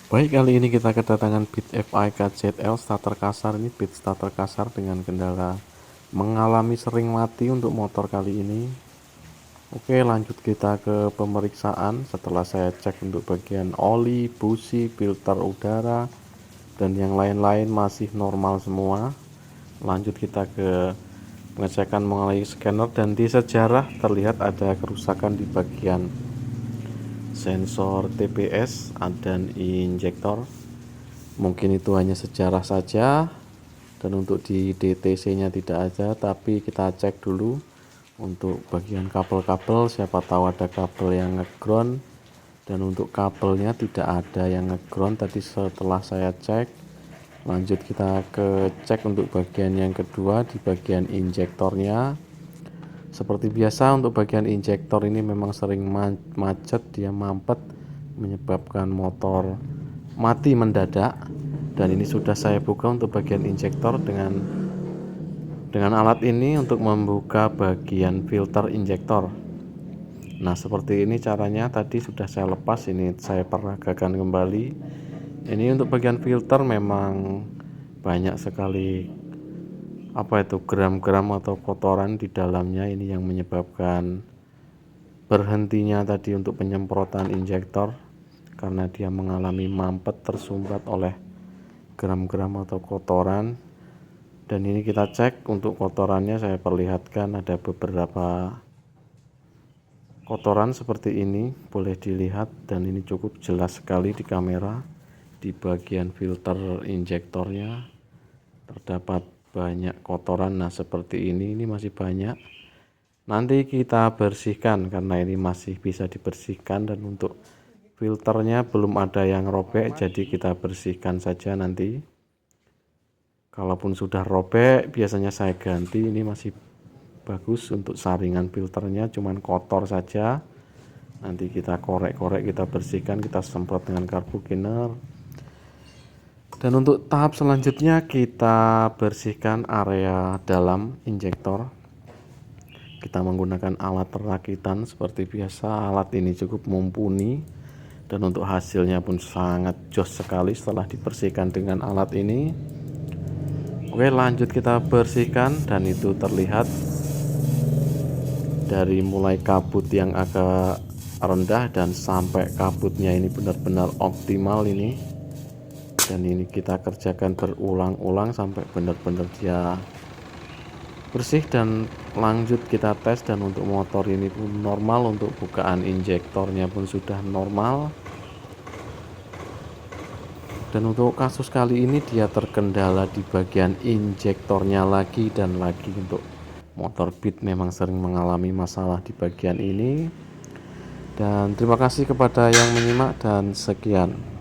Baik, kali ini kita kedatangan Beat FI KZL starter kasar. Ini Beat starter kasar dengan kendala mengalami sering mati untuk motor kali ini. Oke, lanjut kita ke pemeriksaan. Setelah saya cek untuk bagian oli, busi, filter udara, dan yang lain-lain masih normal semua. Lanjut kita ke pengecekan mengenai scanner, dan di sejarah terlihat ada kerusakan di bagian sensor TPS dan injektor. Mungkin itu hanya sejarah saja, dan untuk di DTC nya tidak ada, tapi kita cek dulu untuk bagian kabel-kabel, siapa tahu ada kabel yang ngeground, dan untuk kabelnya tidak ada yang ngeground tadi setelah saya cek. Lanjut kita ke cek untuk bagian yang kedua di bagian injektornya. Seperti biasa untuk bagian injektor ini memang sering macet, dia mampet menyebabkan motor mati mendadak. Dan ini sudah saya buka untuk bagian injektor dengan alat ini untuk membuka bagian filter injektor. Nah, seperti ini caranya. Tadi sudah saya lepas, ini saya peragakan kembali. Ini untuk bagian filter memang banyak sekali gram-gram atau kotoran di dalamnya, ini yang menyebabkan berhentinya tadi untuk penyemprotan injektor, karena dia mengalami mampet tersumbat oleh gram-gram atau kotoran. Dan ini kita cek untuk kotorannya, saya perlihatkan ada beberapa kotoran seperti ini, boleh dilihat, dan ini cukup jelas sekali di kamera. Di bagian filter injektornya terdapat banyak kotoran. Nah, seperti ini masih banyak. Nanti kita bersihkan karena ini masih bisa dibersihkan, dan untuk filternya belum ada yang robek, jadi kita bersihkan saja nanti. Kalaupun sudah robek biasanya saya ganti. Ini masih bagus untuk saringan filternya, cuman kotor saja. Nanti kita korek-korek, kita bersihkan, kita semprot dengan karbu cleaner. Dan untuk tahap selanjutnya kita bersihkan area dalam injektor. Kita menggunakan alat perakitan seperti biasa. Alat ini cukup mumpuni, dan untuk hasilnya pun sangat jos sekali setelah dibersihkan dengan alat ini. Oke, lanjut kita bersihkan, dan itu terlihat dari mulai kabut yang agak rendah dan sampai kabutnya ini benar-benar optimal ini. Dan ini kita kerjakan berulang-ulang sampai benar-benar dia bersih, dan lanjut kita tes. Dan untuk motor ini pun normal, untuk bukaan injektornya pun sudah normal. Dan untuk kasus kali ini dia terkendala di bagian injektornya lagi dan lagi. Untuk motor Beat memang sering mengalami masalah di bagian ini. Dan terima kasih kepada yang menyimak, dan sekian.